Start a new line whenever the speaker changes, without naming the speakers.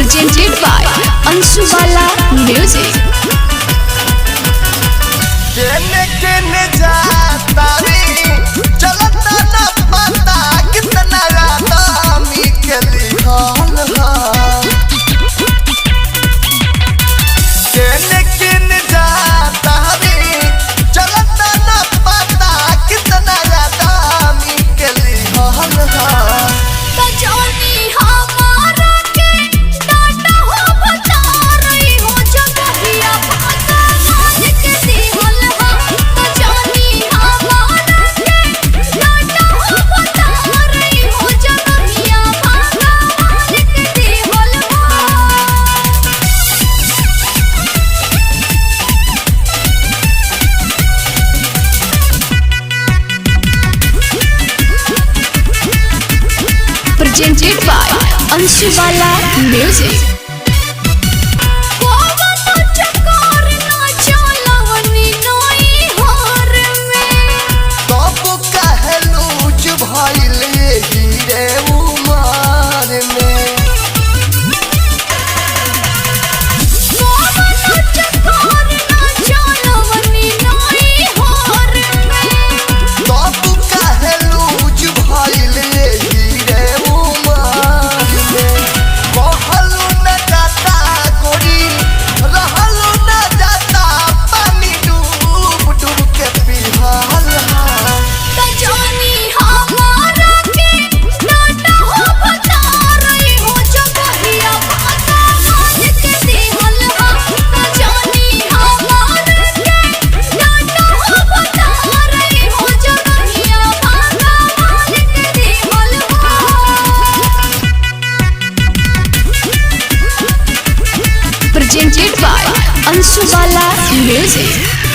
presented by Anshubala Music.
केने केने जाता रे चलता ना पता कितना राता मी के लिखल है। केने केने जाता रे चलता ना पता कितना राता मी के लिखल है।
कजौनी हमारा के डाटा हो बता रही हो जगहिया भागा मान के दिहल हा। कजौनी हमारा के डाटा हो बता रही हो जगहिया भागा मान के दिहल हा। Presented by Anshubala Music.
तब काहे लूज भइले हीरे उमर में। तब काहे लूज भइले हीरे उमर में। कहलू न जाता गोरी रहलू न जाता पानी डूब डूब के पिहल हा।
कजौनी हमारा के डाटा हो बता रही हो जगहिया भागा मान के दिहल हा। कजौनी हमारा के डाटा हो बता रही हो जगहिया भागा मान के दिहल हा। Presented by Anshubala Music.